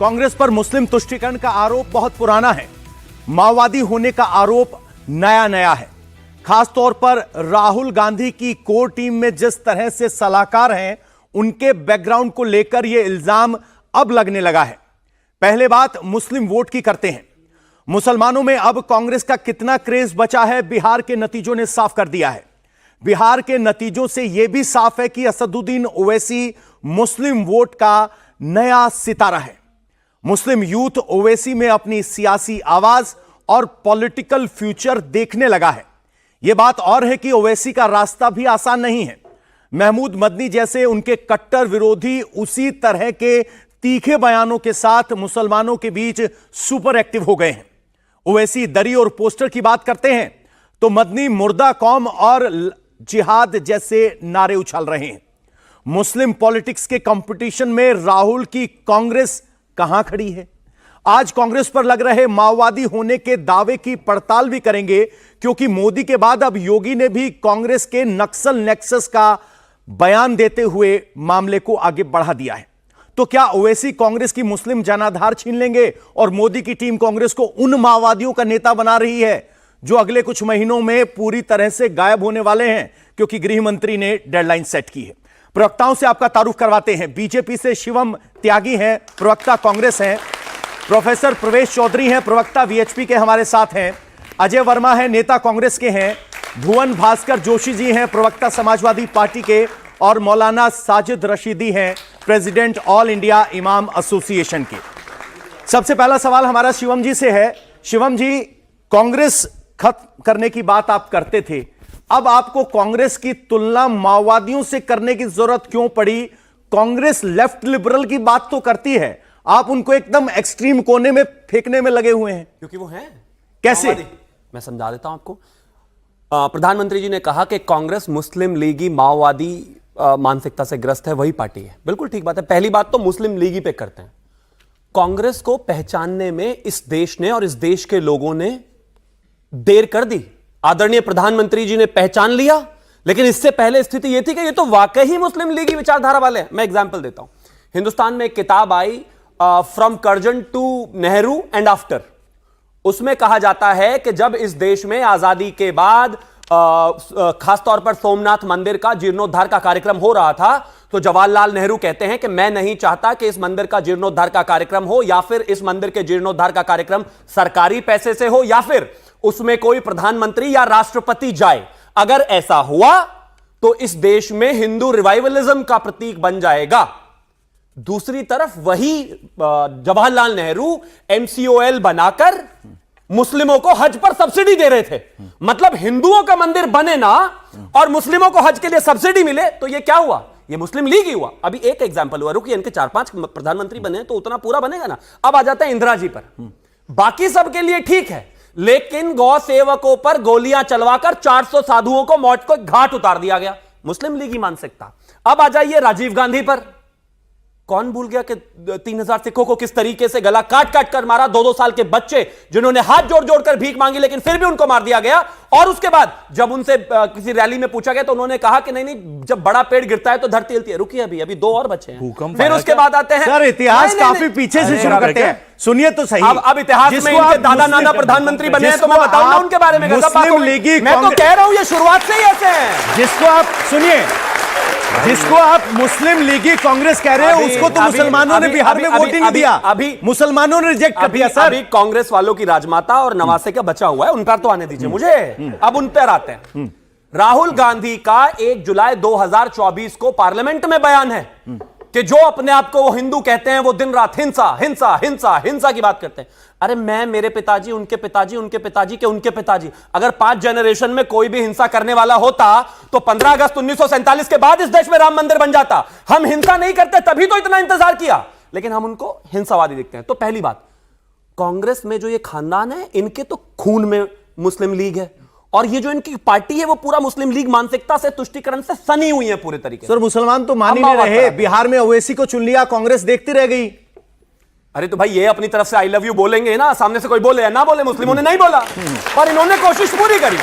कांग्रेस पर मुस्लिम तुष्टीकरण का आरोप बहुत पुराना है। माओवादी होने का आरोप नया नया है। खासतौर पर राहुल गांधी की कोर टीम में जिस तरह से सलाहकार हैं, उनके बैकग्राउंड को लेकर यह इल्जाम अब लगने लगा है। पहले बात मुस्लिम वोट की करते हैं। मुसलमानों में अब कांग्रेस का कितना क्रेज बचा है, बिहार के नतीजों ने साफ कर दिया है। बिहार के नतीजों से यह भी साफ है कि असदुद्दीन ओवैसी मुस्लिम वोट का नया सितारा है। मुस्लिम यूथ ओवैसी में अपनी सियासी आवाज और पॉलिटिकल फ्यूचर देखने लगा है। यह बात और है कि ओवैसी का रास्ता भी आसान नहीं है। महमूद मदनी जैसे उनके कट्टर विरोधी उसी तरह के तीखे बयानों के साथ मुसलमानों के बीच सुपर एक्टिव हो गए हैं। ओवैसी दरी और पोस्टर की बात करते हैं तो मदनी मुर्दा कौम और जिहाद जैसे नारे उछाल रहे हैं। मुस्लिम पॉलिटिक्स के कंपटीशन में राहुल की कांग्रेस कहां खड़ी है? आज कांग्रेस पर लग रहे माओवादी होने के दावे की पड़ताल भी करेंगे, क्योंकि मोदी के बाद अब योगी ने भी कांग्रेस के नक्सल नेक्सस का बयान देते हुए मामले को आगे बढ़ा दिया है। तो क्या ओवैसी कांग्रेस की मुस्लिम जनाधार छीन लेंगे और मोदी की टीम कांग्रेस को उन माओवादियों का नेता बना रही है जो अगले कुछ महीनों में पूरी तरह से गायब होने वाले हैं, क्योंकि गृह मंत्री ने डेडलाइन सेट की है। प्रवक्ताओं से आपका तारुफ करवाते हैं। बीजेपी से शिवम त्यागी हैं, प्रवक्ता कांग्रेस हैं। प्रोफेसर प्रवेश चौधरी हैं, प्रवक्ता वीएचपी के हमारे साथ हैं। अजय वर्मा हैं, नेता कांग्रेस के हैं। भुवन भास्कर जोशी जी हैं, प्रवक्ता समाजवादी पार्टी के। और मौलाना साजिद रशीदी हैं, प्रेसिडेंट ऑल इंडिया इमाम एसोसिएशन के। सबसे पहला सवाल हमारा शिवम जी से है। शिवम जी, कांग्रेस खत्म करने की बात आप करते थे, अब आपको कांग्रेस की तुलना माओवादियों से करने की जरूरत क्यों पड़ी? कांग्रेस लेफ्ट लिबरल की बात तो करती है, आप उनको एकदम एक्सट्रीम कोने में फेंकने में लगे हुए हैं। क्योंकि वो हैं कैसे? मैं समझा देता हूं आपको। प्रधानमंत्री जी ने कहा कि कांग्रेस मुस्लिम लीगी माओवादी मानसिकता से ग्रस्त है, वही पार्टी है। बिल्कुल ठीक बात है। पहली बात तो मुस्लिम लीगी पे करते हैं। कांग्रेस को पहचानने में इस देश ने और इस देश के लोगों ने देर कर दी। आदरणीय प्रधानमंत्री जी ने पहचान लिया, लेकिन इससे पहले स्थिति यह थी कि ये तो वाकई ही मुस्लिम लीगी विचारधारा वाले हैं। मैं एग्जांपल देता हूं। हिंदुस्तान में एक किताब आई, from Curzon to Nehru and after. उसमें कहा जाता है कि जब इस देश में आजादी के बाद खासतौर पर सोमनाथ मंदिर का जीर्णोद्धार का कार्यक्रम हो रहा था, तो जवाहरलाल नेहरू कहते हैं कि मैं नहीं चाहता कि इस मंदिर का जीर्णोद्धार का कार्यक्रम हो, या फिर इस मंदिर के जीर्णोद्धार का कार्यक्रम सरकारी पैसे से हो, या फिर उसमें कोई प्रधानमंत्री या राष्ट्रपति जाए। अगर ऐसा हुआ तो इस देश में हिंदू रिवाइवलिज्म का प्रतीक बन जाएगा। दूसरी तरफ वही जवाहरलाल नेहरू एमसीओएल बनाकर मुस्लिमों को हज पर सब्सिडी दे रहे थे। मतलब हिंदुओं का मंदिर बने ना और मुस्लिमों को हज के लिए सब्सिडी मिले, तो यह क्या हुआ? ये मुस्लिम लीग ही हुआ। अभी एक एग्जांपल हुआ, रुकिए, इनके 4-5 प्रधानमंत्री बने तो उतना पूरा बनेगा ना। अब आ जाता है इंदिरा जी पर। बाकी सबके लिए ठीक है, लेकिन गौ सेवकों पर गोलियां चलवाकर 400 साधुओं को मौत को घाट उतार दिया गया। मुस्लिम लीग की मानसिकता। अब आ जाइए राजीव गांधी पर। कौन भूल गया कि 3000 सिखों को किस तरीके से गला काट काट कर मारा? 2-2 साल के बच्चे जिन्होंने हाथ जोड़ जोड़ कर भीख मांगी, लेकिन फिर भी उनको मार दिया गया। और उसके बाद जब उनसे किसी रैली में पूछा गया तो उन्होंने कहा कि नहीं नहीं, जब बड़ा पेड़ गिरता है तो धरती हिलती है। रुकिए, अभी 2 और बच्चे हैं। फिर उसके बाद आते हैं सर, इतिहास काफी पीछे से शुरू करते हैं। सुनिए तो सही। अब इतिहास में इनके दादा नाना प्रधानमंत्री बने हैं, तो मैं बताऊं ना उनके बारे में। मुस्लिम लीगी, मैं तो कह रहा हूं ये शुरुआत से ही ऐसे हैं। जिसको आप सुनिए, जिसको आप मुस्लिम लीगी कांग्रेस कह रहे हैं, उसको तो मुसलमानों ने बिहार में वोट ही नहीं दिया। अभी मुसलमानों ने रिजेक्ट कर दिया। सर, अभी कांग्रेस वालों की राजमाता और नवासे का बचा हुआ है, उन पर तो आने दीजिए मुझे। अब उन पर आते हैं। राहुल गांधी का 1 जुलाई 2024 को पार्लियामेंट में बयान है कि जो अपने आप को वो हिंदू कहते हैं, वो दिन रात हिंसा हिंसा हिंसा हिंसा की बात करते हैं। अरे मैं, मेरे पिताजी, उनके पिताजी, उनके पिताजी के उनके पिताजी, अगर 5 जनरेशन में कोई भी हिंसा करने वाला होता तो 15 अगस्त 1947 के बाद इस देश में राम मंदिर बन जाता। हम हिंसा नहीं करते, तभी तो इतना इंतजार किया, लेकिन हम उनको हिंसावादी दिखते हैं। तो पहली बात, कांग्रेस में जो ये खानदान है, इनके तो खून में मुस्लिम लीग है, और ये जो इनकी पार्टी है वो पूरा मुस्लिम लीग मानसिकता से, तुष्टीकरण से सनी हुई है पूरे तरीके से। सर, मुसलमान तो मान ही नहीं रहे। बिहार में ओवैसी को चुन लिया, कांग्रेस देखती रह गई। अरे तो भाई, ये अपनी तरफ से आई लव यू बोलेंगे ना, सामने से कोई बोले या ना बोले, मुस्लिमों ने नहीं बोला, पर इन्होंने कोशिश पूरी करी।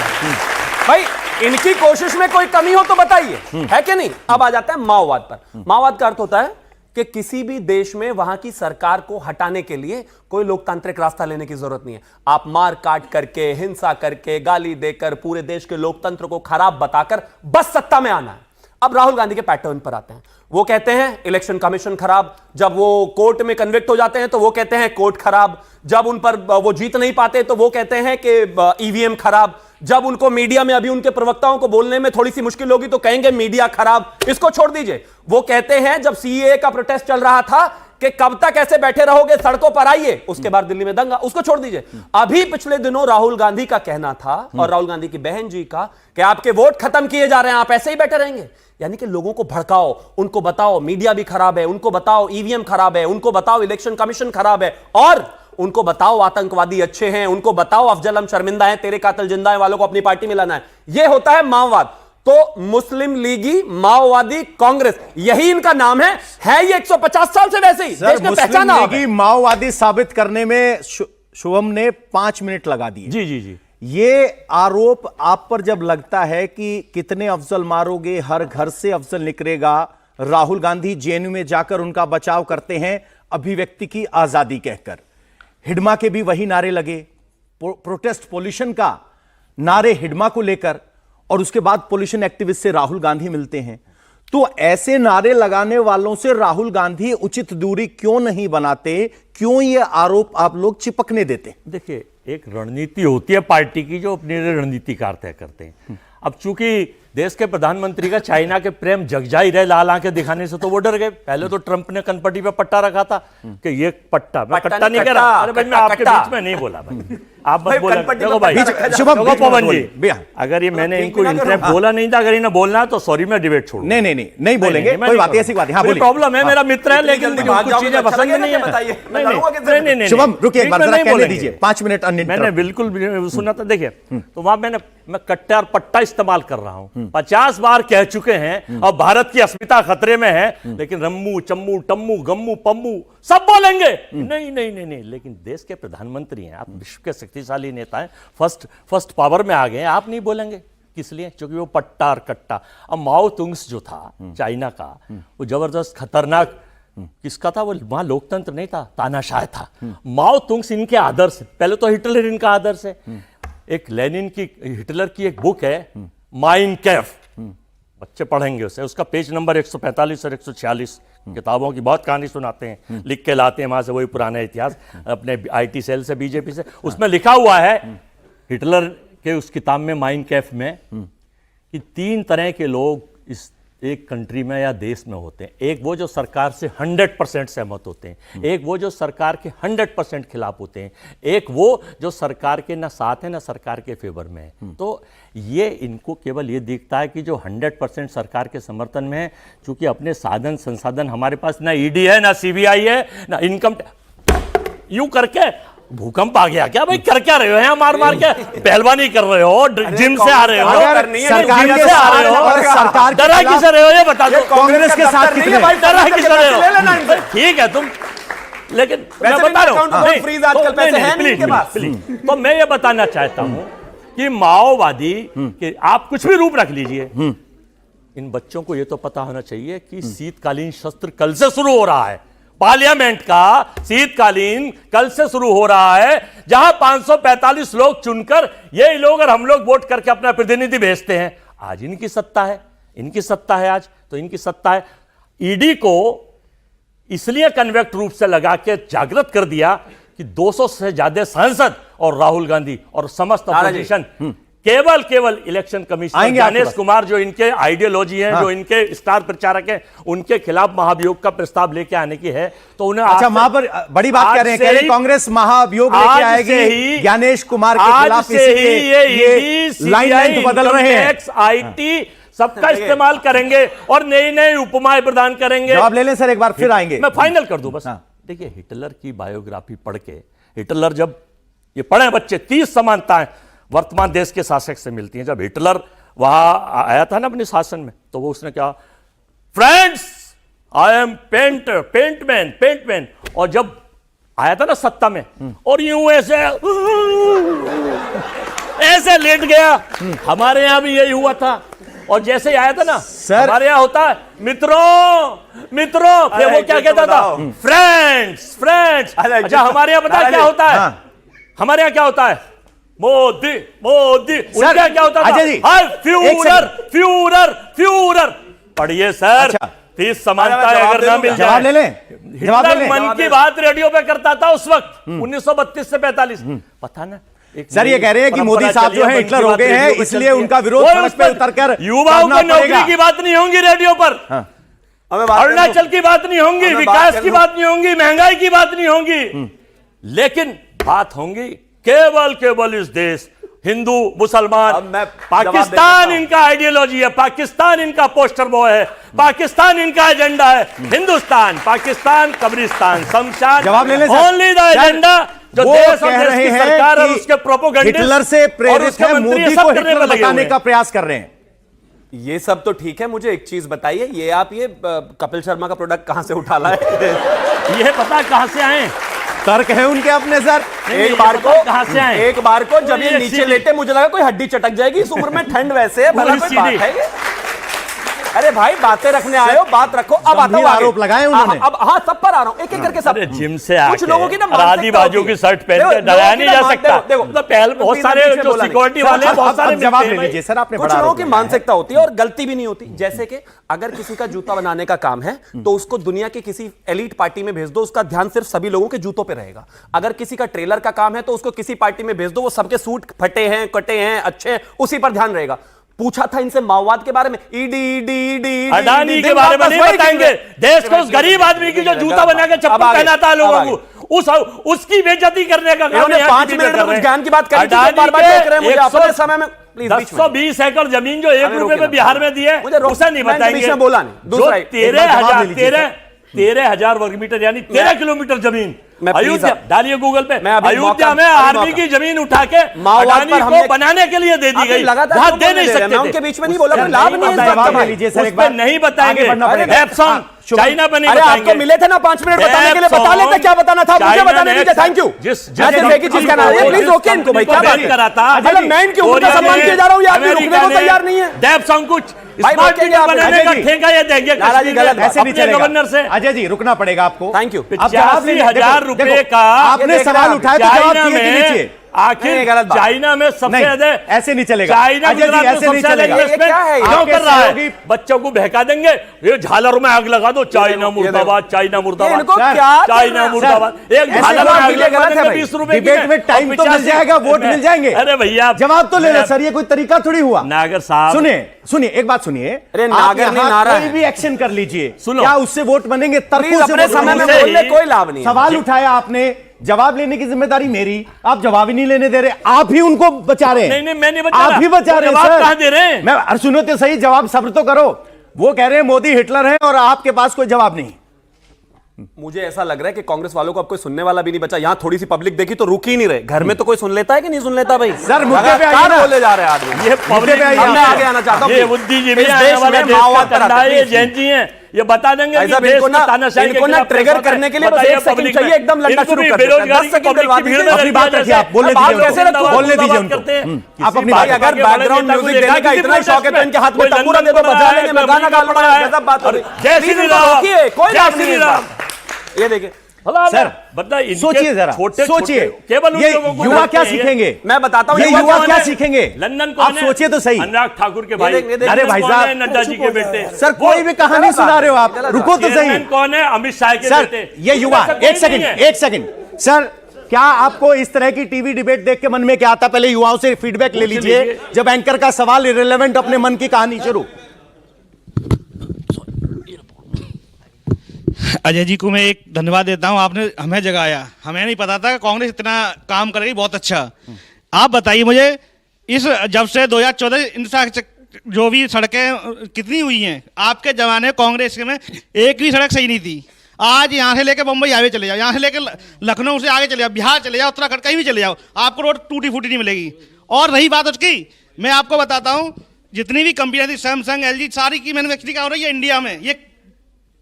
भाई, इनकी कोशिश में कोई कमी हो तो बताइए, है कि नहीं? अब आ जाता है माओवाद पर। माओवाद का अर्थ होता है कि किसी भी देश में वहां की सरकार को हटाने के लिए कोई लोकतांत्रिक रास्ता लेने की जरूरत नहीं है। आप मार काट करके, हिंसा करके, गाली देकर, पूरे देश के लोकतंत्र को खराब बताकर बस सत्ता में आना है। अब राहुल गांधी के पैटर्न पर आते हैं। वो कहते हैं इलेक्शन कमीशन खराब, जब वो कोर्ट में कन्विक्ट हो जाते हैं तो वो कहते हैं कोर्ट खराब, जब उन पर वो जीत नहीं पाते तो वो कहते हैं कि ईवीएम खराब, जब उनको मीडिया में अभी उनके प्रवक्ताओं को बोलने में थोड़ी सी मुश्किल होगी तो कहेंगे मीडिया खराब। इसको छोड़ दीजिए। वो कहते हैं जब सीएए का प्रोटेस्ट चल रहा था कि कब तक ऐसे बैठे रहोगे, सड़कों पर आइए, उसके बाद दिल्ली में दंगा, उसको छोड़ दीजिए। अभी पिछले दिनों राहुल गांधी का कहना था और राहुल गांधी की बहन जी का कि आपके वोट खत्म किए जा रहे हैं, आप ऐसे ही बैठे रहेंगे। यानी कि लोगों को भड़काओ, उनको बताओ मीडिया भी खराब है, उनको बताओ ईवीएम खराब है, उनको बताओ इलेक्शन कमीशन खराब है, और उनको बताओ आतंकवादी अच्छे हैं, उनको बताओ अफजल शर्मिंदा है, तेरे कातिल जिंदा है वालों को अपनी पार्टी में लाना है। यह होता है माओवाद। तो मुस्लिम लीगी, माओवादी, कांग्रेस, यही इनका नाम है ये 150 साल से वैसे ही देश ने पहचाना है। मुस्लिम लीगी माओवादी साबित करने में शुभम ने 5 मिनट लगा दिए। जी जी जी। ये आरोप आप पर जब लगता है कि कितने अफजल मारोगे, हर घर से अफजल निकलेगा, राहुल गांधी जेएनयू में जाकर उनका बचाव करते हैं अभिव्यक्ति की आजादी कहकर। हिडमा के भी वही नारे लगे, प्रोटेस्ट पोल्यूशन का नारे हिडमा को लेकर, और उसके बाद पोल्यूशन एक्टिविस्ट से राहुल गांधी मिलते हैं। तो ऐसे नारे लगाने वालों से राहुल गांधी उचित दूरी क्यों नहीं बनाते? क्यों ये आरोप आप लोग चिपकने देते? देखिए, एक रणनीति होती है पार्टी की जो अपनी रणनीतिकार तय करते हैं। अब चूंकि देश के प्रधानमंत्री का चाइना के प्रेम जग जा ही रहे लाल आंखें दिखाने से, तो वो डर गए। पहले तो ट्रंप ने कनपट्टी पे पट्टा रखा था कि ये पट्टा, मैं कट्टा नहीं कह रहा। अरे भाई, मैं आपके बीच में नहीं बोला भाई, आप मत बोला। देखो भाई, देखो पवन जी, अगर ये मैंने इनको इंटरप्ट बोला नहीं था, अगर इन्हें बोलना तो सॉरी, मैं डिबेट छोड़ू। नहीं बोलेंगे, कोई बात ऐसी बात है। प्रॉब्लम है, मेरा मित्र है, लेकिन कुछ चीजें पसंद नहीं है। नहीं, शुभम रुकिए, एक बार जरा कहने दीजिए, 5 मिनट। मैंने बिल्कुल सुना था। देखिए, तो वहां मैं कट्टा और पट्टा इस्तेमाल कर रहा हूं, 50 बार कह चुके हैं, और भारत की अस्मिता खतरे में है, लेकिन रम्मू, चम्मू, टम्मू, गम्मू, पम्मू सब बोलेंगे। नहीं नहीं नहीं नहीं, लेकिन देश के प्रधानमंत्री हैं, आप विश्व के शक्तिशाली नेता हैं, फर्स्ट पावर में आ गए, आप नहीं बोलेंगे। किस लिए? क्योंकि वो पट्टा और कट्टा। अब माओ तुंग्स जो था चाइना का, वो जबरदस्त खतरनाक किसका था? वो वहां लोकतंत्र नहीं था, तानाशाह था। माओ तुंग्स इनके आदर्श, पहले तो हिटलर इनका आदर्श है। एक लेनिन की, हिटलर की एक बुक है माइन कैफ, बच्चे पढ़ेंगे उसे, उसका पेज नंबर 145 और 146, किताबों की बहुत कहानी सुनाते हैं, लिख के लाते हैं वहां से, वही पुराना इतिहास अपने आईटी सेल से, बीजेपी से। उसमें लिखा हुआ है हिटलर के उस किताब में, माइन कैफ में, कि 3 तरह के लोग इस एक कंट्री में या देश में होते हैं। एक वो जो सरकार से 100% सहमत होते हैं, एक वो जो सरकार के 100% खिलाफ होते हैं, एक वो जो सरकार के ना साथ है ना सरकार के फेवर में है। तो ये इनको केवल ये दिखता है कि जो 100% सरकार के समर्थन में है, चूंकि अपने साधन संसाधन हमारे पास ना ईडी है, ना सीबीआई है, ना इनकम, यूं करके भूकंप आ गया क्या भाई? कर क्या रहे हो यहाँ मार मार के? पहलवानी कर रहे हो, जिम से आ रहे हो, सरकार के साथ और सरकार डरा किसे रहे हो ये बता दो। कांग्रेस के साथ कितने डरा किसे रहे हो? ठीक है तुम, लेकिन मैं बता रहा हूँ, प्लीज। तो मैं ये बताना चाहता हूँ कि माओवादी के आप कुछ भी रूप रख लीजिए, इन बच्चों को ये तो पता होना चाहिए कि शीतकालीन सत्र कल से शुरू हो रहा है। पार्लियामेंट का शीतकालीन कल से शुरू हो रहा है, जहां 545 लोग चुनकर यही लोग और हम लोग वोट करके अपना प्रतिनिधि भेजते हैं। आज इनकी सत्ता है, इनकी सत्ता है आज, तो इनकी सत्ता है। ईडी को इसलिए कन्वेक्ट रूप से लगा के जागृत कर दिया कि 200 से ज्यादा सांसद और राहुल गांधी और समस्त अपोजिशन केवल इलेक्शन कमीशनर ज्ञानेश कुमार, जो इनके आइडियोलॉजी हैं, जो इनके स्टार प्रचारक हैं, उनके खिलाफ महाभियोग का प्रस्ताव लेके आने की है। तो उन्हें वहां पर बड़ी बात कह रहे हैं, कांग्रेस महाभियोग लेके आएगी ज्ञानेश कुमार के खिलाफ, ये लाइन बदल रहे हैं, आईटी सबका इस्तेमाल करेंगे और नई नई उपमाएं प्रदान करेंगे। जवाब ले लें सर, एक बार फिर आएंगे। मैं फाइनल कर दूं बस। देखिए, हिटलर की बायोग्राफी पढ़ के, हिटलर जब ये पढ़े बच्चे, 30 समानताएं वर्तमान देश के शासक से मिलती हैं। जब हिटलर वहां आया था ना अपने शासन में, तो वो उसने क्या, फ्रेंड्स आई एम पेंटमैन, और जब आया था ना सत्ता में, और यूं ऐसे लेट गया। हमारे यहां भी यही हुआ था, और जैसे ही आया था ना सर, हमारे यहाँ होता है मित्रों, फिर वो क्या कहता था, फ्रेंड्स। अच्छा हमारे यहाँ पता है क्या होता है? हमारे यहाँ क्या होता है? मोदी उनके यहाँ क्या होता अजय था? जी, फ्यूरर। पढ़िए सर, फीस समानता है अगर ना मिल जवाब ले जाए। लें, जवाब ले हिटलर लें। मन की बात रेडियो पे करता था उस वक्त 1932 से 45। पता ना सर ये कह रहे हैं कि मोदी साहब जो है हिटलर हो गए हैं, इसलिए उनका विरोध सड़क पे उतरकर युवाओं को नौकरी की बात नहीं होंगी रेडियो पर, अरुणाचल की बात नहीं होंगी, विकास की बात नहीं होंगी, महंगाई की बात नहीं होंगी, लेकिन बात होंगी केवल इस देश, हिंदू मुसलमान, पाकिस्तान इनका आइडियोलॉजी है, पाकिस्तान इनका पोस्टर बॉय है, पाकिस्तान इनका एजेंडा है, हिंदुस्तान पाकिस्तान कब्रिस्तान शमशान, जवाब ले लें सर। ओनली द एजेंडा जो वो देश कह और देश रहे की हैं सरकार और कि उसके प्रोपोगंडिस्ट हिटलर से और प्रेरित उसके है, मंत्री मोदी सब को करने हिटलर में लगे बताने हुए का प्रयास कर रहे हैं। ये सब तो ठीक है, मुझे एक चीज बताइए, ये आप ये कपिल शर्मा का प्रोडक्ट कहां से उठा लाए? ये पता कहां से आए? तर्क है उनके अपने सर। एक बार को कहां से आए? एक बार को जब ये ये नीचे सीधी- लेटे मुझे लगा कोई हड्डी चटक जाएगी, इस उम्र में ठंड वैसे है, भला कोई बात सीधी। है ये? अरे भाई बातें रखने आए हो, बात रखो। अब आता गंभीर हूं आगे। आरोप लगाए उन्होंने। अब हाँ सब पर आ रहा हूं, एक एक करके सब। अरे जिम से कुछ आके लोगों की ना आदि बाजू की शर्ट पहन के डराया नहीं जा सकता। मतलब पहले बहुत सारे जो सिक्योरिटी वाले हैं, बहुत सारे जवाब मिलते ले हैं लीजिए सर, आपने कुछ बड़ा लोगों आरोप की लगाया है। मानसिकता होती है और गलती भी नहीं होती। जैसे कि अगर किसी का जूता बनाने का काम है तो उसको दुनिया की किसी एलीट पार्टी में भेज दो, उसका ध्यान सिर्फ सभी लोगों के जूतों पे रहेगा। अगर किसी का ट्रेलर का काम है तो उसको किसी पार्टी में भेज दो, वो सबके सूट फटे हैं, कटे हैं, अच्छे हैं, उसी पर ध्यान रहेगा। पूछा था इनसे माओवाद के बारे में, ईडी अडानी के बारे में नहीं बताएंगे। देश को उस गरीब आदमी की जो जूता बना के चप्पल पहनाता है लोगों को, उसकी बेइज्जती करने का काम है। 5 मिनट में कुछ ज्ञान की बात करी थी, बार बार देख रहे हैं मुझे अपने समय में। प्लीज 120 एकड़ जमीन जो 1 रुपए में बिहार में दी है, उसे नहीं बताएंगे। बोला नहीं। जो 13,000 वर्ग मीटर यानी 13 किलोमीटर जमीन अयोध्या, डालिए गूगल पे, अयोध्या में आर्मी की जमीन उठा के अडानी को बनाने के लिए दे दी गई। वहां दे नहीं सकते, उनके बीच में नहीं बोला, कोई लाभ नहीं है। जवाब ले लीजिए सर, उस एक पे बार नहीं बताएंगे। आगे बढ़ना पड़ेगा। डेप्सॉन चाइना पे नहीं अरे बताएंगे। आपको मिले थे ना 5 मिनट बताने के लिए, बता लेते क्या बताना था, मुझे बताने दीजिए। Thank you. चीज का नाम है, प्लीज रोके इनको भाई, क्या बात है? मतलब मैं इनके ऊपर का सम्मान किया जा रहा हूँ, ये आदमी रुकने को तैयार नहीं है। डेप्सॉन कुछ भाई स्मार्ट रोकेंगे मीटर आप, बनाने का अजय जी। ठेका ये देंगे लाला जी, कश्मीर गलत में ऐसे नहीं अपने चलेगा गवर्नर से। अजय जी, रुकना पड़ेगा आपको। Thank you. अब जवाब ले लीजिए। 85,000 देखो, रुपए देखो, का आपने देख रहे सवाल हैं उठाया तो जवाब चाइना दिए कि में नीचे। आखिर नहीं, गलत बात। चाइना में सबसे नहीं, ज्यादा ऐसे नहीं चलेगा। चाइना अजय जी, गुजरात में ऐसे नहीं सबसे ज्यादा चलेगा। इन्वेस्टमेंट ये क्या है? क्यों आपके कर रहा है? सहयोगी- बच्चों को बहका देंगे, ये झालर में आग लगा दो, चाइना मुर्दाबाद, चाइना मुर्दाबाद, इनको सर, क्या चाइना मुर्दाबाद। एक ऐसे झालर में बात आग कीजिए, लगा गलत है देंगे भाई। 20 रुपए की डिबेट में टाइम तो मिल जाएगा, वोट मिल जाएंगे। अरे भैया जवाब तो ले लो सर, ये कोई तरीका थोड़ी हुआ। नागर साहब सुनिए एक बात सुनिए। अरे आप नागर नहीं, यहाँ नारा कोई है। भी एक्शन कर लीजिए, सुनो। क्या उससे वोट बनेंगे? प्लीज तर्कों से अपने वोट समय में बनेंगे। बोलने कोई लाभ नहीं है। सवाल उठाया आपने, जवाब लेने की जिम्मेदारी मेरी, आप जवाब ही नहीं लेने दे रहे, आप ही उनको बचा रहे हैं। नहीं, मैं नहीं बचा आप रहा। ही बचा वो रहे हैं जवाब सर। कहाँ दे रहे हैं? मैं सुनो तो सही, जवाब सब्र तो करो। वो कह रहे हैं मोदी हिटलर है और आपके पास कोई जवाब नहीं। मुझे ऐसा लग रहा है कि कांग्रेस वालों को अब कोई सुनने वाला भी नहीं बचा। यहां थोड़ी सी पब्लिक देखी तो रुक ही नहीं रहे। घर में तो कोई सुन लेता है कि नहीं सुन लेता भाई? सर, मुद्दे पे आइए लगातार ना। बोले जा रहे हैं आदमी। ये पब्लिक पे आइए। अब मैं आगे आना चाहता हूं। ये बुद्धिजीवी इस आने देश वाला में देश का माओवाद पर कंधा है, आते ये हैं। जैन जी हैं, ये बता देंगे भाई कि साहब, देश इनको में ना तानाशाही के इनको ना खिलाफ ट्रिगर कैसा करने के लिए बस बताइए एक सेकंड पब्लिक चाहिए, में। एकदम लड़ना इनको शुरू भी कर देते हैं। बेरोजगारी 10 सेकंड की करवा पब्लिक की भीड़ दीजिए। में अपनी लग बात गया रखिए, जैसे। आप बोलने अब दीजिए कैसे उनको। दबाव बोलने दीजिए दबाव करते हैं। उनको। आप अपनी भाई बात अगर बैकग्राउंड म्यूजिक देने का इतना शौक है तो इनके हाथ में तंबूरा दे दो, बजा लेंगे। मैं गाना गा लूंगा, गजब बात हो रही है। जय प्लीज श्री इनको राम, रोकिए, कोई जय लाभ श्री नहीं है। राम। ये देखिए सर, बताइए सोचिए जरा, सोचिए, केवल उन ये लोगों को युवा क्या देखते हैं। सीखेंगे? मैं बताता हूं ये युवा कौन क्या है? सीखेंगे? लंदन आप सोचिए तो सही। अनुराग ठाकुर के भाई, ये देख, अरे भाई कौन है? साहब, नड्डा जी के बेटे। सर कोई भी कहानी सुना रहे हो आप, रुको तो सही। चेयरमैन कौन है? अमित शाह के सर बेटे। ये युवा, ऐसा कोई एक सेकंड, नहीं है। एक सेकंड सर, क्या आपको इस तरह की टीवी डिबेट देख के मन में क्या आता? पहले युवाओं से फीडबैक ले लीजिए। जब एंकर का सवाल इररिलेवेंट, अपने मन की कहानी शुरू। अजय जी को मैं एक धन्यवाद देता हूं, आपने हमें जगाया। हमें नहीं पता था कि कांग्रेस इतना काम करेगी, बहुत अच्छा। आप बताइए मुझे, इस जब से 2014 इंफ्रास्ट्रक्चर जो भी सड़कें कितनी हुई हैं, आपके जमाने कांग्रेस के में एक भी सड़क सही नहीं थी। आज यहाँ से लेकर बम्बई हाईवे चले जाओ, यहाँ से लेकर लखनऊ से आगे चले जाओ, बिहार चले जाओ, उत्तराखंड कहीं भी चले जाओ, आपको रोड टूटी फूटी नहीं मिलेगी। और रही बात उसकी, मैं आपको बताता हूँ, जितनी भी कंपनियां थी, सैमसंग, एलजी, सारी की मैन्युफैक्चरिंग हो रही है इंडिया में। ये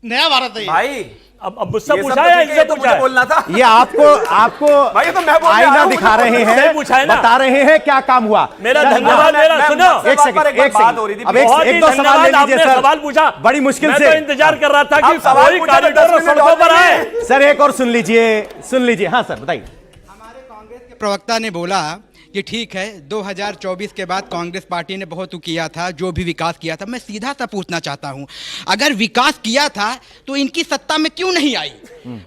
नया भारत है ये। भाई अब मुझसे ये सब पूछा तो है, ठीक है, इनसे ये तो पूछा मुझे है? बोलना था। ये आपको भाई, ये तो मैं बोलने आ रहा आईना हूं, दिखा मुझे रहे मुझसे हैं, पूछा है ना। बता रहे हैं क्या काम हुआ। मेरा सर, धन्यवाद, मेरा सुनो। एक सेकंड, एक बात हो रही थी। सेकंड, अब एक बहुत ही दो सवाल ले धन्यवाद, लीजिए आपने सर। सवाल पूछा, बड़ी मुश्किल मैं से तो इंतजार कर रहा था कि अब सवाल कोई पूछा तो 10 कॉरिडोर मिनट सड़कों और पर नहीं आए। है। सर एक और सुन लीजिए। हाँ सर बताइए। हमारे कांग्रेस के प्रवक्ता ने बोला कि ठीक है 2024 के बाद कांग्रेस पार्टी ने बहुत किया था, जो भी विकास किया था। मैं सीधा सा पूछना चाहता हूं, अगर विकास किया था तो इनकी सत्ता में क्यों नहीं आई?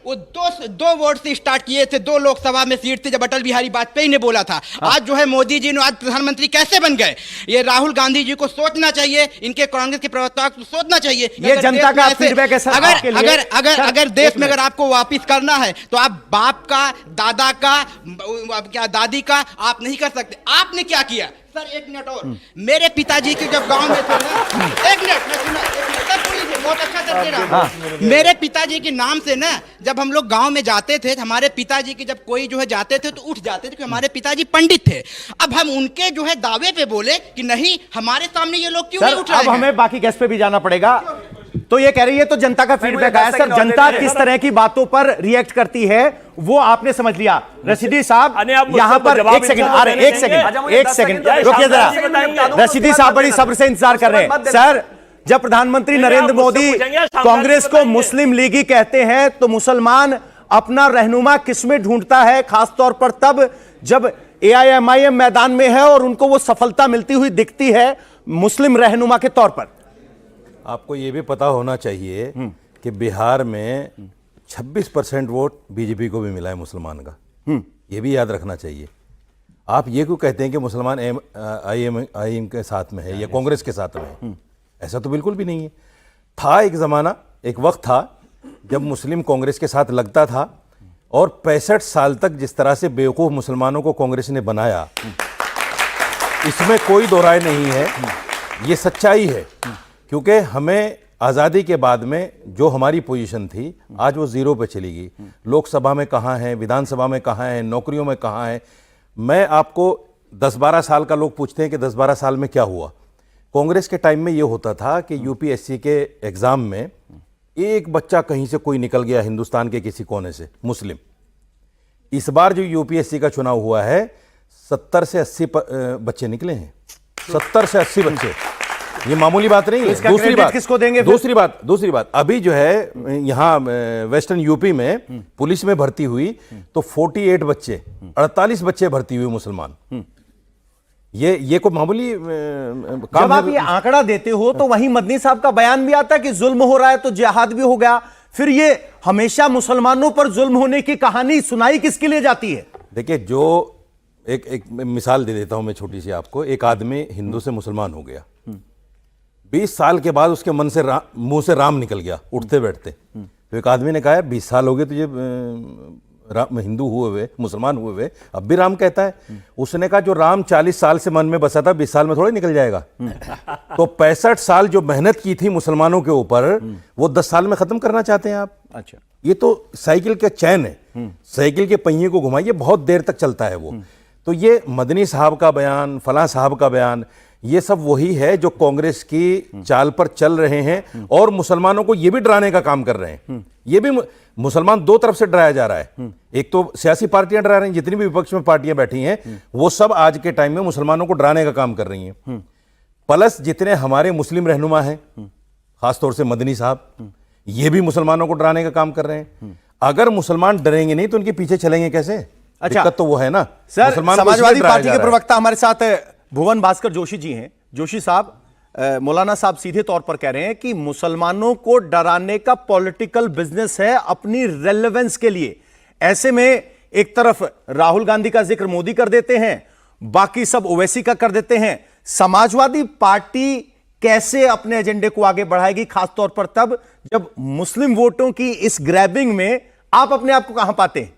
वो दो वोट से स्टार्ट किए थे, 2 लोकसभा में सीट थी जब अटल बिहारी वाजपेयी ने बोला था। आज जो है मोदी जी ने आज प्रधानमंत्री कैसे बन गए? ये राहुल गांधी जी को सोचना चाहिए, इनके कांग्रेस के प्रवक्ता को सोचना चाहिए। ये अगर जनता देश का में ऐसे- फीडबैक है सर आपके लिए। अगर देश में अगर आपको वापिस करना है तो आप बाप का, दादा का, क्या दादी का आप नहीं कर सकते। आपने क्या किया सर? 1 मिनट और, मेरे पिताजी के जब गांव में थे ना, 1 मिनट मैं सुना, 1 मिनट सर सुन लीजिए, बहुत अच्छा सर दे रहा हूं। मेरे पिताजी के नाम से ना जब हम लोग गांव में जाते थे, हमारे पिताजी के जब कोई जो है जाते थे तो उठ जाते थे, क्योंकि हमारे पिताजी पंडित थे। अब हम उनके जो है दावे पे बोले कि नहीं, हमारे सामने ये लोग क्यों नहीं उठ सर रहे अब हैं? हमें बाकी गेस्ट पे भी जाना पड़ेगा। तो ये कह रही है तो जनता का फीडबैक आया सर, जनता किस तरह की बातों पर रिएक्ट करती है वो आपने समझ लिया। रशीदी साहब अने आप मुझसे यहां पर जवाब एक सेकंड आ रहे हैं, एक आजा सेकंड मुझे एक 10 सेकंड सेकंड रुकिए बताएंगे। जरा। रशीदी साहब बड़ी सब्र से इंतजार कर रहे हैं। सर जब प्रधानमंत्री नहीं, नरेंद्र आप मुझसे मोदी पूछेंगे, शाम कांग्रेस को को बताएंगे। मुस्लिम लीगी कहते हैं तो मुसलमान अपना रहनुमा किसमें ढूंढता है, खासतौर पर तब जब AIMIM मैदान में है और उनको वो सफलता मिलती हुई दिखती है मुस्लिम रहनुमा के तौर पर। आपको ये भी पता होना चाहिए कि बिहार में 26% वोट बीजेपी को भी मिला है मुसलमान का। ये भी याद रखना चाहिए। आप ये क्यों कहते हैं कि मुसलमान IM के साथ में है या कांग्रेस के साथ में है? ऐसा तो बिल्कुल भी नहीं है। था एक ज़माना, एक वक्त था जब मुस्लिम कांग्रेस के साथ लगता था और 65 साल तक जिस तरह से बेवकूफ़ मुसलमानों को कांग्रेस ने बनाया, इसमें कोई दो राय नहीं है। ये सच्चाई है, क्योंकि हमें आज़ादी के बाद में जो हमारी पोजीशन थी आज वो ज़ीरो पे चली गई। लोकसभा में कहाँ हैं, विधानसभा में कहाँ हैं, नौकरियों में कहाँ हैं। मैं आपको 10-12 साल का लोग पूछते हैं कि 10-12 साल में क्या हुआ। कांग्रेस के टाइम में ये होता था कि UPSC के एग्ज़ाम में एक बच्चा कहीं से कोई निकल गया हिंदुस्तान के किसी कोने से मुस्लिम। इस बार जो UPSC का चुनाव हुआ है 70 से 80 बच्चे निकले हैं। 70 से 80 बच्चे, ये मामूली बात नहीं है। इसका क्रेडिट किसको देंगे फिर? दूसरी बात अभी जो है यहाँ वेस्टर्न यूपी में पुलिस में भर्ती हुई तो 48 बच्चे, 48 बच्चे भर्ती हुए मुसलमान। ये कोई मामूली काम जब आप ये आंकड़ा देते हो तो वहीं मदनी साहब का बयान भी आता है कि जुल्म हो रहा है तो जिहाद भी हो गया। फिर ये हमेशा मुसलमानों पर जुल्म होने की कहानी सुनाई किसके लिए जाती है? देखिए, जो एक मिसाल दे देता हूं मैं छोटी सी आपको। एक आदमी हिंदू से मुसलमान हो गया, 20 साल के बाद उसके मन से मुंह से राम निकल गया उठते बैठते। तो एक आदमी ने कहा 20 साल हो गए तुझे हिंदू हुए हुए, मुसलमान हुए हुए, अब भी राम कहता है। उसने कहा जो राम 40 साल से मन में बसा था 20 साल में थोड़ा निकल जाएगा। तो 65 साल जो मेहनत की थी मुसलमानों के ऊपर वो 10 साल में खत्म करना चाहते हैं आप। अच्छा, ये तो साइकिल का चैन है, साइकिल के पहिए को घुमाइए, बहुत देर तक चलता है वो। तो ये मदनी साहब का बयान, फलां साहब का बयान, ये सब वही है जो कांग्रेस की चाल पर चल रहे हैं और मुसलमानों को ये भी डराने का काम कर रहे हैं। ये भी मुसलमान दो तरफ से डराया जा रहा है। एक तो सियासी पार्टियां डरा रही हैं, जितनी भी विपक्ष में पार्टियां बैठी हैं वो सब आज के टाइम में मुसलमानों को डराने का काम कर रही हैं। प्लस जितने हमारे मुस्लिम रहनुमा हैं, खासतौर से मदनी साहब, ये भी मुसलमानों को डराने का काम कर रहे हैं। अगर मुसलमान डरेंगे नहीं तो उनके पीछे चलेंगे कैसे? अच्छा, दिक्कत तो वो है ना सर। मुसलमानों को समाजवादी इसलिए डराया पार्टी जा के रहा है। प्रवक्ता हमारे साथ भुवन भास्कर जोशी जी हैं। जोशी साहब, मौलाना साहब सीधे तौर पर कह रहे हैं कि मुसलमानों को डराने का पॉलिटिकल बिजनेस है अपनी रेलेवेंस के लिए। ऐसे में एक तरफ राहुल गांधी का जिक्र मोदी कर देते हैं, बाकी सब ओवैसी का कर देते हैं। समाजवादी पार्टी कैसे अपने एजेंडे को आगे बढ़ाएगी, खासतौर पर तब जब मुस्लिम वोटों की इस ग्रैबिंग में आप अपने आप को कहां पाते हैं?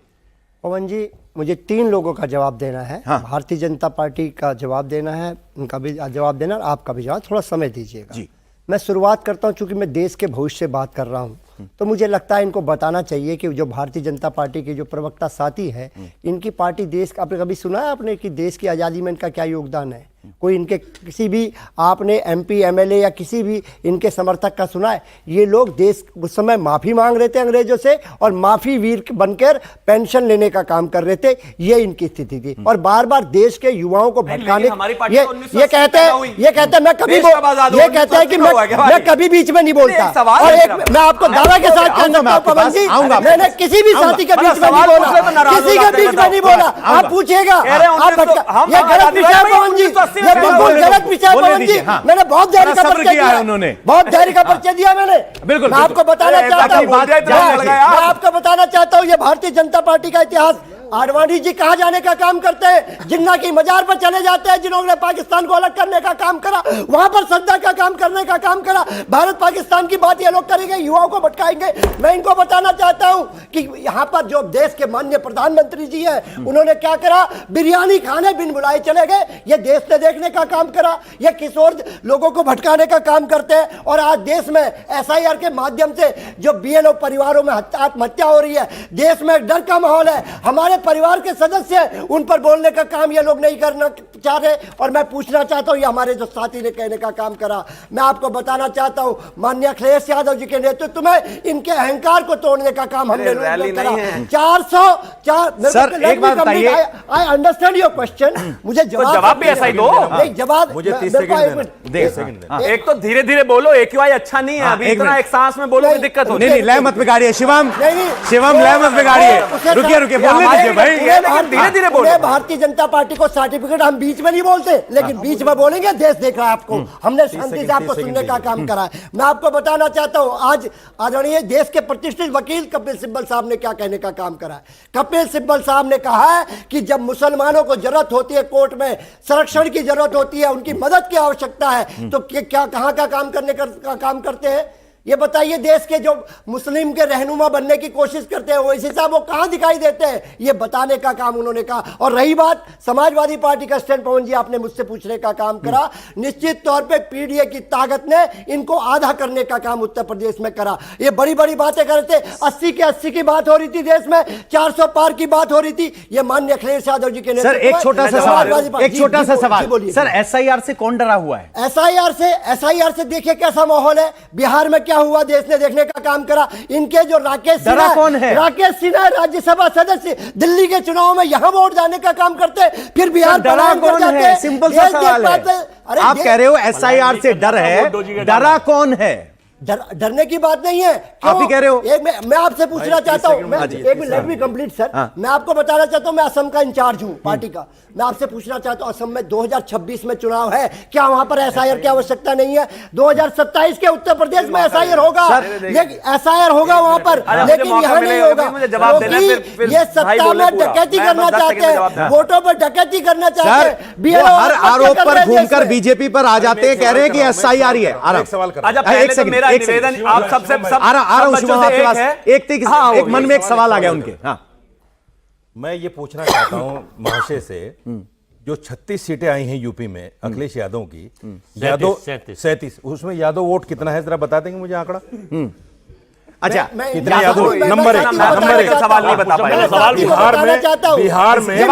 पवन जी, मुझे 3 लोगों का जवाब देना है। हाँ। भारतीय जनता पार्टी का जवाब देना है, उनका भी जवाब देना और आपका भी जवाब। थोड़ा समय दीजिएगा जी। मैं शुरुआत करता हूं, चूंकि मैं देश के भविष्य से बात कर रहा हूं तो मुझे लगता है इनको बताना चाहिए कि जो भारतीय जनता पार्टी के जो प्रवक्ता साथी है, इनकी पार्टी देश, आपने कभी सुना है आपने कि देश की आज़ादी में इनका क्या योगदान है? कोई इनके किसी भी आपने एमपी एमएलए या किसी भी इनके समर्थक का सुना है? ये लोग देश उस समय माफी मांग रहे थे अंग्रेजों से और माफी वीर बनकर पेंशन लेने का काम कर रहे थे। ये इनकी स्थिति थी और बार बार देश के युवाओं को भटकाने ये कहते हैं मैं कभी ये कहते हैं कि मैं कभी बीच में नहीं बोलता। और एक मैं आपको दावा के साथ कह सकता हूं पवन जी, मैंने किसी भी साथी के बीच में नहीं बोला, किसी के बीच में नहीं बोला। आप पूछिएगा, आप ये गलत विषय है पवन जी, ये बिल्कुल गलत विषय है पवन जी। मैंने बहुत धैर्य का परिचय दिया, उन्होंने बहुत धैर्य का परिचय दिया मैंने। बिल्कुल मैं आपको बताना चाहता हूँ, मैं आपको बताना चाहता हूँ ये भारतीय जनता पार्टी का इतिहास। आडवाणी जी कहां जाने का काम करते हैं? जिन्ना की मजार पर चले जाते हैं, जिन्होंने पाकिस्तान को अलग करने का काम करा, वहां पर श्रद्धा का काम करने का काम करा। भारत पाकिस्तान की बात ये लोग करेंगे, युवाओं को भटकाएंगे। मैं इनको बताना चाहता हूं कि यहां पर जो देश के माननीय प्रधानमंत्री जी हैं, उन्होंने क्या करा? बिरयानी खाने बिन बुलाए चले गए। ये देश ने देखने का काम करा, ये किशोर लोगों को भटकाने का काम करते हैं। और आज देश में एसआईआर के माध्यम से जो बीएलओ परिवारों में आत्महत्या हो रही है, देश में डर का माहौल है। हमारे परिवार के सदस्य उन पर बोलने का काम ये लोग नहीं करना चाह रहे। और मैं पूछना चाहता हूं, ये हमारे जो साथी ने कहने का काम करा, मैं आपको बताना चाहता हूं माननीय अखिलेश यादव जी के नेतृत्व में इनके अहंकार को तोड़ने का काम हमने करा। 404 सर एक बात बताइए, आई अंडरस्टैंड योर क्वेश्चन, मुझे जवाब भी ऐसा ही दो। नहीं जवाब मुझे 30 सेकंड एक तो धीरे धीरे बोलो, एक्यूआई अच्छा नहीं है, अभी इतना एक सांस में बोलो दिक्कत होती है। नहीं लय मत बिगाड़िए शिवम, शिवम लय मत बिगाड़िए, रुकिए बोलने दीजिए भाई, धीरे धीरे बोलो। भारतीय जनता पार्टी को सर्टिफिकेट हम बीच में नहीं बोलते, लेकिन बीच में बोलेंगे। देश देख रहा है आपको, हमने शांति से आपको सुनने का काम करा है। मैं आपको बताना चाहता हूं, आज आदरणीय देश के प्रतिष्ठित वकील कपिल सिब्बल साहब ने क्या कहने का काम करा है। कपिल सिब्बल साहब ने कहा है कि जब मुसलमानों को जरूरत होती है, कोर्ट में संरक्षण की जरूरत होती है, उनकी मदद की आवश्यकता है, तो क्या कहां का काम करने का काम करते हैं? ये बताइए, देश के जो मुस्लिम के रहनुमा बनने की कोशिश करते हैं वैसे साहब वो कहां दिखाई देते हैं? ये बताने का काम उन्होंने कहा। और रही बात समाजवादी पार्टी का स्टैंड, पवन जी आपने मुझसे पूछने का काम करा, निश्चित तौर पे पीडीए की ताकत ने इनको आधा करने का काम उत्तर प्रदेश में करा। ये बड़ी बड़ी बातें कर रहे थे, 80 के 80 की बात हो रही थी देश में, 400 पार की बात हो रही थी। ये माननीय अखिलेश यादव जी के सर एक छोटा सा सवाल, सर एसआईआर से कौन डरा हुआ है? एसआईआर से देखिए कैसा माहौल है। बिहार में क्या हुआ, देश ने देखने का काम करा। इनके जो राकेश सिन्हा राज्यसभा सदस्य दिल्ली के चुनाव में यहां वोट जाने का काम करते, फिर बिहार डरा कौन है? सिंपल सा सवाल है। आप कह रहे हो एसआईआर से डर है, डरा कौन है? डरने की बात नहीं है। आप ही कह रहे हो। मैं आपसे पूछना चाहता हूं, लेट मी कंप्लीट सर। मैं आपको बताना चाहता हूं, मैं असम का इंचार्ज हूं पार्टी का। मैं आपसे पूछना चाहता हूं, असम में 2026 में चुनाव है, क्या वहां पर एसआईआर की आवश्यकता नहीं है? 2027 के उत्तर प्रदेश में एसआईआर होगा, एसआईआर होगा वहां पर, लेकिन यहां नहीं होगा, क्योंकि ये सत्ता में डकैती करना चाहते हैं, वोटों पर डकैती करना चाहते हैं। हर आरोप पर घूमकर बीजेपी पर आ जाते हैं, कह रहे हैं कि एसआईआर ही है। एक सेकंड, निवेदन आप सबसे आ रहा हूं शुभम आपके पास। एक मन में एक सवाल आ गया उनके। हाँ, मैं ये पूछना चाहता हूं महाशय से, जो 36 सीटें आई हैं यूपी में अखिलेश यादव की, यादव 37, उसमें यादव वोट कितना है, जरा बता देंगे मुझे आंकड़ा? अच्छा कितने यादव? नंबर एक सवाल नहीं बता पाए। सवाल बिहार में ये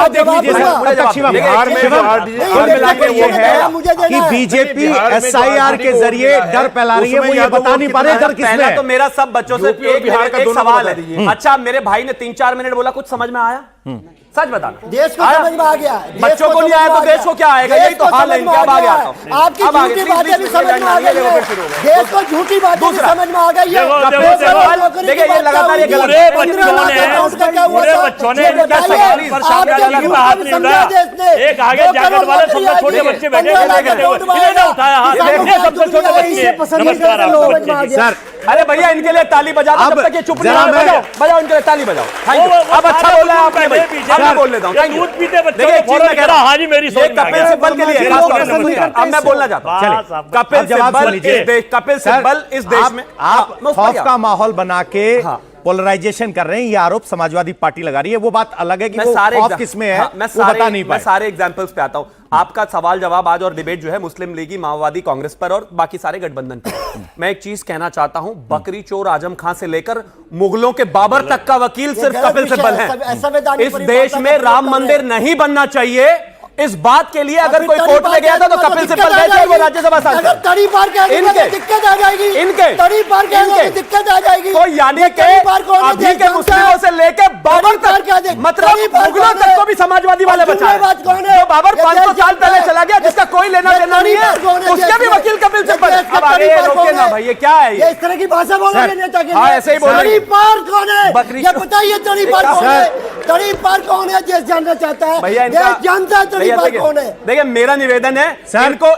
है कि बीजेपी एसआईआर के जरिए डर फैला रही है, वो ये बता नहीं पा रहे डर किसमें है। तो मेरा सब बच्चों से एक सवाल है। अच्छा, मेरे भाई ने 3-4 मिनट बोला, कुछ समझ में आया? सच बताना। देश को समझ में आ गया, बच्चों को नहीं आया तो देश को क्या आएगा? यही तो हाल है इनका। अब आ गया आपकी झूठी बातें भी समझ में आ गई है, देश को झूठी बातें भी समझ में आ गई है। देखिए ये लगातार ये गलत है। एक आगे जैकेट वाले सबसे छोटे बच्चे बैठे सर। अरे भैया इनके लिए ताली बजा दो, जब तक ये चुप नहीं हो। बजाओ इनके लिए ताली बजाओ। अब अच्छा बोला है आपने भाई, मैं बोल लेता हूँ। दूध पीते बच्चों ने फौरन कह रहा हाजी मेरी सोच में आ गया। कपिल सिब्बल के लिए अब मैं बोलना चाहता हूँ। कपिल सिब्बल इस देश में आप खौफ का माहौल बना के पोलराइजेशन कर रहे हैं, ये आरोप समाजवादी पार्टी लगा रही है। वो बात अलग है कि वो खौफ किसमें है, वो बता नहीं पाए। मैं सारे एग्जांपल्स पे आता हूं। आपका सवाल जवाब आज और डिबेट जो है मुस्लिम लीगी, माओवादी, कांग्रेस पर और बाकी सारे गठबंधन पर। मैं एक चीज कहना चाहता हूं, बकरी चोर आजम खां से लेकर मुगलों के बाबर तक का वकील सिर्फ कपिल सिब्बल है। इस देश में राम मंदिर नहीं बनना चाहिए, इस बात के लिए अगर कोई कोर्ट में गया था तो कपिल सिब्बल गए थे और वो राज्यसभा सांसद अगर तड़ी पार कह देंगे तो दिक्कत आ जाएगी। इनके तड़ी पार कह देंगे तो दिक्कत आ जाएगी। तो यानी कि अभी के मुस्लिमों से लेके बाबर तक, मतलब मुगलों तक को भी समाजवादी वाले बचा रहे हैं। जो बाबर 500 साल पहले चला गया, जिसका कोई लेना देना नहीं है, उसके भी वकील कपिल सिब्बल। अब आगे रोके ना भाई, ये क्या है ये इस तरह की भाषा बोलोगे नेता के? हाँ, ऐसे ही बोलेंगे। तड़ी पार कौन है? बकरी ये बताइए तड़ी पार कौन है? तड़ी पार कौन है? देश जानना चाहता है। भैया देश जानता है तड़ी पार कौन है। देखिए मेरा निवेदन है, इनको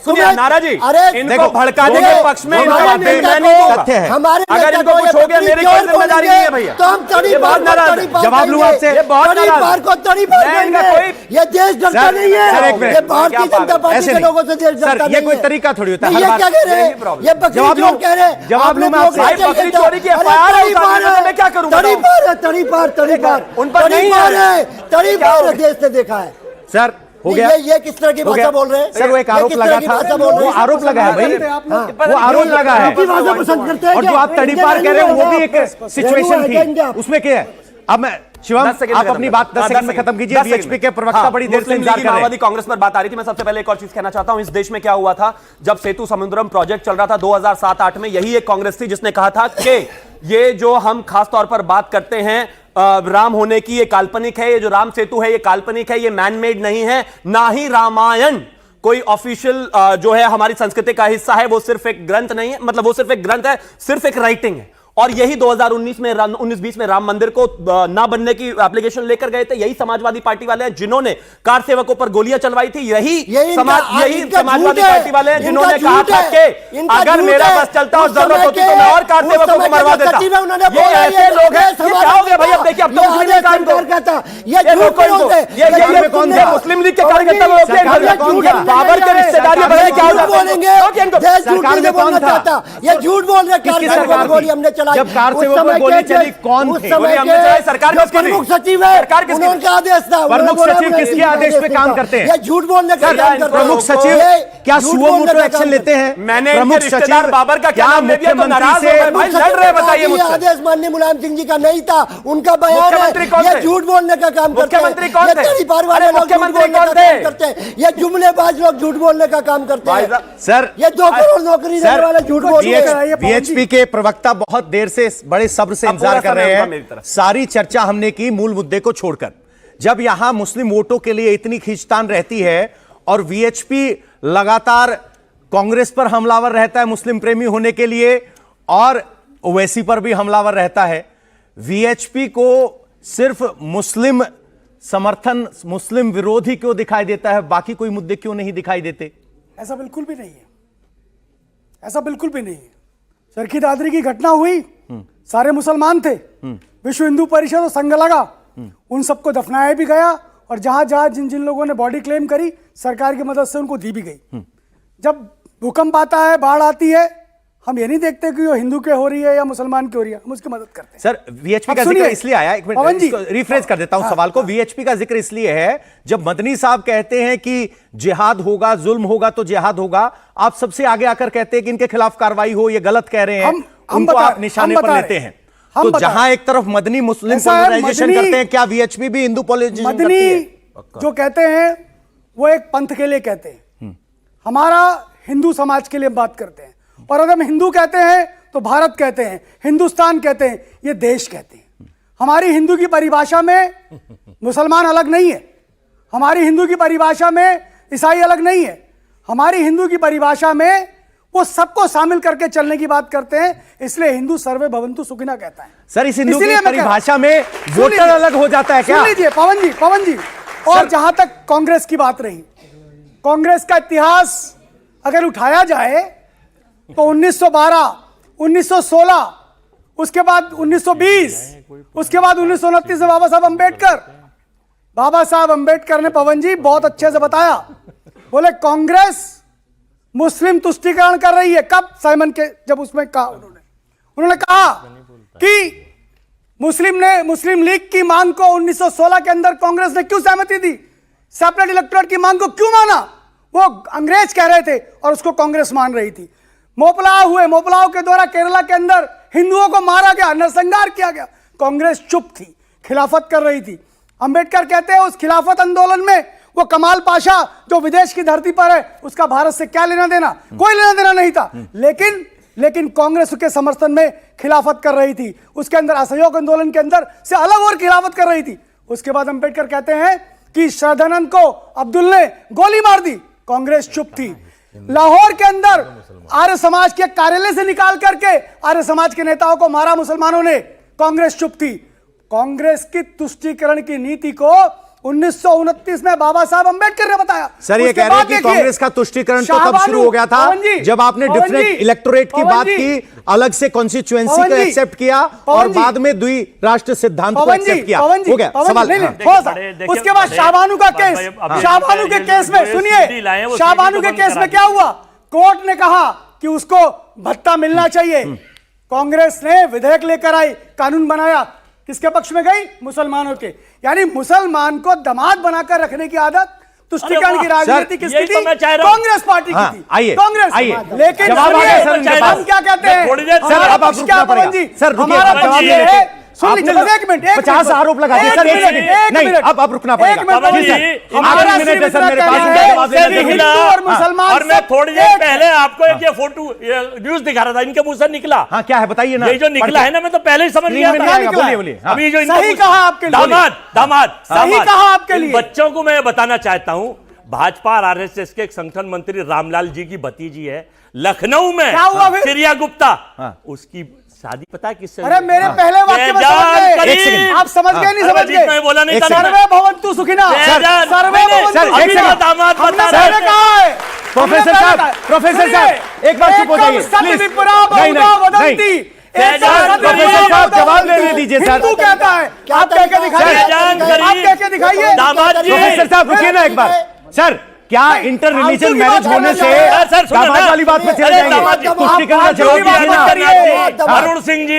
सुनिए नारा जी, इनको भड़काने के पक्ष में इनका बिल मैं नहीं दूंगा। हमारे अगर इनको कुछ हो गया मेरी कोई जिम्मेदारी नहीं है भैया। तो हम तड़ी पार जवाब लूं आपसे? ये तड़ी पार को तड़ी पार कहेंगे। ये देश डरता नहीं है। ये भारतीय जनता पार्टी के लोगों से देश डरता नहीं है। ये कोई तरीका थोड़ी होता है। ये क्या कह रहे हैं? ये बकरी चोर कह रहे हैं। जवाब लूं मैं आपसे? बकरी चोरी की FIR मैं क्या करूं? तड़ी पार है, तड़ी पार, तड़ी पार, उन पर नहीं है, तड़ी पार देश ने देखा है। सर हो गया। ये किस तरह की भाषा बोल रहे हैं? सर वो एक आरोप लगा था, वो आरोप लगा है भाई, वो आरोप लगा है। भाषा पसंद करते हैं और जो आप तड़ी पार कह रहे हो वो भी एक सिचुएशन थी, उसमें क्या है? अब मैं शिवम, आप अपनी बात 10 सेकंड में खत्म कीजिए। बीएचपी के प्रवक्ता बड़ी देर से इंतजार कर रहे हैं। माओवादी कांग्रेस पर बात आ रही थी। मैं सबसे पहले एक और चीज कहना चाहता हूं, इस देश में क्या हुआ था जब सेतु समुद्रम प्रोजेक्ट चल रहा था 2007-8 में, यही एक कांग्रेस थी जिसने कहा था कि ये जो हम खास तौर पर बात करते हैं राम होने की, ये काल्पनिक है, ये जो राम सेतु है ये काल्पनिक है, ये मैनमेड नहीं है, ना ही रामायण कोई ऑफिशियल जो है हमारी संस्कृति का हिस्सा है, वो सिर्फ एक ग्रंथ नहीं है, मतलब वो सिर्फ एक ग्रंथ है, सिर्फ एक राइटिंग है। और यही 2019 में 19-20 में राम मंदिर को ना बनने की एप्लीकेशन लेकर गए थे, यही समाजवादी पार्टी वाले हैं जिन्होंने कार सेवकों पर गोलियां चलवाई थी, यही समाजवादी पार्टी वाले हैं जिन्होंने कहा था कि अगर मेरा बस चलता और जरूरत होती तो मैं और कार सेवकों को मरवा देता। ये ऐसे लोग हैं। क्या हो गया भाई? अब देखिए, अब तो मुस्लिम लीग मुस्लिम लीग के कार्यकर्ता बाबर के रिश्तेदार क्या ये झूठ बोल रहे। जब कार से वो गोली चली कौन थे? हमने चलाई, सरकार ने उसकी प्रमुख सचिव है, उनका आदेश था। प्रमुख सचिव किसके आदेश पे काम करते हैं? ये झूठ बोलने का काम करते हैं। प्रमुख सचिव क्या सुओ मोटो एक्शन लेते हैं? मैंने प्रमुख सचिव बाबर का क्या नाम ले दिया तो नाराज हो गए भाई, लड़ रहे, बताइए मुझसे। आदेश माननीय मुलायम सिंह जी का नहीं था, उनका बयान है। ये झूठ बोलने का काम करते हैं। मुख्यमंत्री कौन थे? परिवार वाले लोग झूठ बोलने का काम करते हैं। ये जुमलेबाज लोग झूठ बोलने का काम करते हैं। सर ये 2 करोड़ नौकरी देने वाले झूठ बोलते हैं। बीएचपी के प्रवक्ता बहुत देर से बड़े सब्र से इंतजार कर रहे हैं। सारी चर्चा हमने की मूल मुद्दे को छोड़कर। जब यहां मुस्लिम वोटों के लिए इतनी खींचतान रहती है और वीएचपी लगातार कांग्रेस पर हमलावर रहता है मुस्लिम प्रेमी होने के लिए, और ओवैसी पर भी हमलावर रहता है, वीएचपी को सिर्फ मुस्लिम समर्थन, मुस्लिम विरोधी क्यों दिखाई देता है? बाकी कोई मुद्दे क्यों नहीं दिखाई देते? ऐसा बिल्कुल भी नहीं है, ऐसा बिल्कुल भी नहीं है। चरखी दादरी की घटना हुई, सारे मुसलमान थे, विश्व हिंदू परिषद और संघ लगा, उन सबको दफनाया भी गया, और जहां जहां जिन जिन लोगों ने बॉडी क्लेम करी सरकार की मदद से उनको दी भी गई। जब भूकंप आता है, बाढ़ आती है, हम ये नहीं देखते कि वो हिंदू के हो रही है या मुसलमान की हो रही है, हम उसकी मदद करते हैं। सर वीएचपी का जिक्र इसलिए आया, एक मिनट रिफ्रेश कर देता हूं सवाल को। वीएचपी का जिक्र इसलिए है जब मदनी साहब कहते हैं कि जिहाद होगा, जुल्म होगा तो जिहाद होगा, आप सबसे आगे आकर कहते हैं कि इनके खिलाफ कार्रवाई हो, ये गलत कह रहे हैं, उनको आप निशाने पर लेते हैं। तो जहां एक तरफ मदनी मुस्लिम पोलराइजेशन करते हैं, क्या वीएचपी भी हिंदू पोलराइजेशन करती है? मदनी जो कहते हैं वो एक पंथ के लिए कहते हैं, हमारा हिंदू समाज के लिए बात करते हैं। और अगर हम हिंदू कहते हैं तो भारत कहते हैं, हिंदुस्तान कहते हैं, ये देश कहते हैं। हमारी हिंदू की परिभाषा में मुसलमान अलग नहीं है, हमारी हिंदू की परिभाषा में ईसाई अलग नहीं है, हमारी हिंदू की परिभाषा में वो सबको शामिल करके चलने की बात करते हैं। इसलिए हिंदू सर्वे भवंतु सुखिना कहता है। सर इस हिंदू की परिभाषा में वोटर अलग हो जाता है क्या? सुन लीजिए पवन जी। और जहां तक कांग्रेस की बात रही, कांग्रेस का इतिहास अगर उठाया जाए तो 1912, 1916, उसके बाद 1920, उसके बाद 1929 से बाबा साहब अंबेडकर ने पवन जी बहुत अच्छे से बताया, बोले कांग्रेस मुस्लिम तुष्टीकरण कर रही है। कब? साइमन के जब उसमें कहा उन्होंने कहा कि मुस्लिम लीग की मांग को 1916 के अंदर कांग्रेस ने क्यों सहमति दी, सेपरेट इलेक्टोरेट की मांग को क्यों माना? वो अंग्रेज कह रहे थे और उसको कांग्रेस मान रही थी। मोपलाव हुए, मोपलाव के द्वारा केरला के अंदर हिंदुओं को मारा गया, नरसंहार किया गया, कांग्रेस चुप थी, खिलाफत कर रही थी। अंबेडकर कहते हैं उस खिलाफत आंदोलन में वो कमाल पाशा जो विदेश की धरती पर है, उसका भारत से क्या लेना देना, कोई लेना देना नहीं था। लेकिन कांग्रेस उसके समर्थन में खिलाफत कर रही थी, उसके अंदर असहयोग आंदोलन के अंदर से अलग और खिलाफत कर रही थी। उसके बाद अंबेडकर कहते हैं कि श्रद्धानंद को अब्दुल ने गोली मार दी, कांग्रेस चुप थी। लाहौर के अंदर आर्य समाज के कार्यालय से निकाल करके आर्य समाज के नेताओं को मारा मुसलमानों ने, कांग्रेस चुप थी। कांग्रेस की तुष्टीकरण की नीति को 1929 में बाबा साहब अंबेडकर ने बताया। सर ये कह रहे हैं कि कांग्रेस का तुष्टीकरण तो तब शुरू हो गया था जब आपने डिफरेंट इलेक्टोरेट की बात की, अलग से कॉन्स्टिट्यूएंसी को एक्सेप्ट किया और बाद में द्विराष्ट्र सिद्धांत को एक्सेप्ट किया। हो गया सवाल। उसके बाद शाहबानू का केस, शाहबानू के केस में सुनिए, शाहबानू के केस में क्या हुआ, कोर्ट ने कहा कि उसको भत्ता मिलना चाहिए। कांग्रेस ने विधेयक लेकर आई, कानून बनाया, किसके पक्ष में गई, मुसलमानों के। यानी मुसलमान को दामाद बनाकर रखने की आदत, तुष्टीकरण की राजनीति किसकी थी, कांग्रेस पार्टी की थी। आइए, कांग्रेस। आइए। लेकिन हम क्या कहते हैं, सर अब आप रुकना पड़ेगा। सर रुकिए, हमारा जवाब ये देने है, सुन लीजिए बस एक मिनट, 50 आरोप लगा दिए सर, एक सेकंड नहीं, अब रुकना पड़ेगा। जी सर, आखिरी मिनट है सर मेरे पास, जवाब देने दीजिए। हिंदू और मुसलमान और मैं थोड़ी देर पहले आपको एक ये फोटो न्यूज दिखा रहा था, इनके मुंह से निकला। हाँ क्या है बताइए ना। ये जो निकला है ना, मैं तो पहले ही समझ गया था। बोलिए बोलिए। अभी जो सही कहा आपके लिए, दामाद सही कहा आपके लिए। बच्चों को मैं बताना चाहता हूं, भाजपा और आरएसएस के एक संगठन मंत्री रामलाल जी की भतीजी है लखनऊ में, क्या हुआ फिर? चिड़िया गुप्ता, उसकी शादी पता है किससे? अरे मेरे पहले वाक्य में समझ गए, एक सेकंड। आप समझ गए नहीं समझ गए, मैं बोला नहीं था। सर्वे भवन्तु सुखिनः, सर्वे भवन्तु एक सेकंड। दामाद बता हमने रहे पहले कहा है, प्रोफेसर साहब, प्रोफेसर साहब एक बार चुप हो जाइए प्लीज। नहीं नहीं प्रोफेसर साहब जवाब लेने दीजिए सर। हिंदू कहता है, आप कह के दिखाइए, आप कह के दिखाइए। दामाद जी, प्रोफेसर साहब रुकिए ना एक बार। सर क्या इंटर रिलीजन मैरिज होने से दामाद वाली बात पे चले जाएंगे? तुष्टीकरण का जवाब दीजिए ना। अरुण सिंह जी,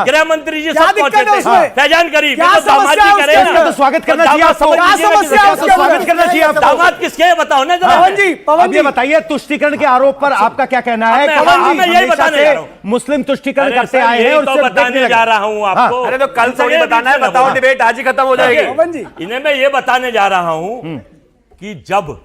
गृह मंत्री जी क्या सब पहुंचे दिक्कत है थे, उसमें? फैजान करीब, क्या ये तो दामाद जी समस्या कह रहे हैं इसका ना। तो स्वागत करना चाहिए आपको। क्या समस्या है उसके स्वागत करना चाहिए आपको। दामाद किसके हैं बताओ ना जरा। पवन जी, अब ये बताइए तुष्टीकरण के आरोप पर आपका क्या कहना है? मैं- कि आप मैं यही हमेशा बताने से जा रहा हूं। मुस्लिम तुष्टीकरण अरे करते सर, आए हैं यही और तो सिर्फ बताने देखने जा लगे। रहा हूं आपको। अरे तो कल थोड़ी बताना है, बताओ डिबेट आज ही खत्म हो जाएगी। पवन जी, इन्हें मैं ये बताने जा रहा हूं कि जब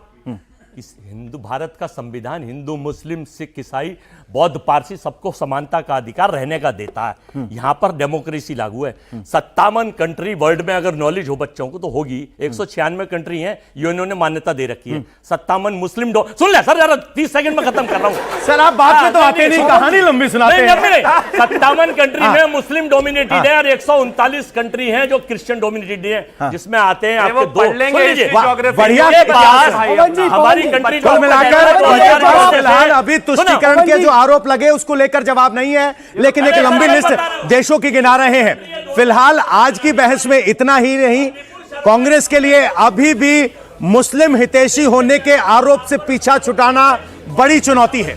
इस हिंदू भारत का संविधान हिंदू मुस्लिम सिख ईसाई बौद्ध पारसी सबको समानता का अधिकार रहने का देता है, यहां पर डेमोक्रेसी लागू है। 57 कंट्री वर्ल्ड में अगर नॉलेज हो बच्चों को तो होगी, 196 कंट्री हैं यूएनओ ने मान्यता दे रखी है। 57 मुस्लिम सुन ले सर जरा, 30 सेकंड में खत्म कर रहा हूं सर आप बात में तो आते नहीं, कहानी लंबी सुनाते हैं। 57 कंट्री में मुस्लिम डोमिनेटेड है और 139 कंट्री हैं जो क्रिश्चियन डोमिनेटेड है, जिसमें आते हैं आपके दो। बढ़िया हमारी कंट्री कुल मिलाकर फिलहाल अभी तुष्टीकरण के जो आरोप लगे उसको लेकर जवाब नहीं है, लेकिन एक लंबी लिस्ट देशों की गिना रहे हैं। फिलहाल आज की बहस में इतना ही नहीं, कांग्रेस के लिए अभी भी मुस्लिम हितैषी होने के आरोप से पीछा छुटाना बड़ी चुनौती है।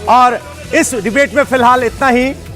और इस डिबेट में फिलहाल इतना ही।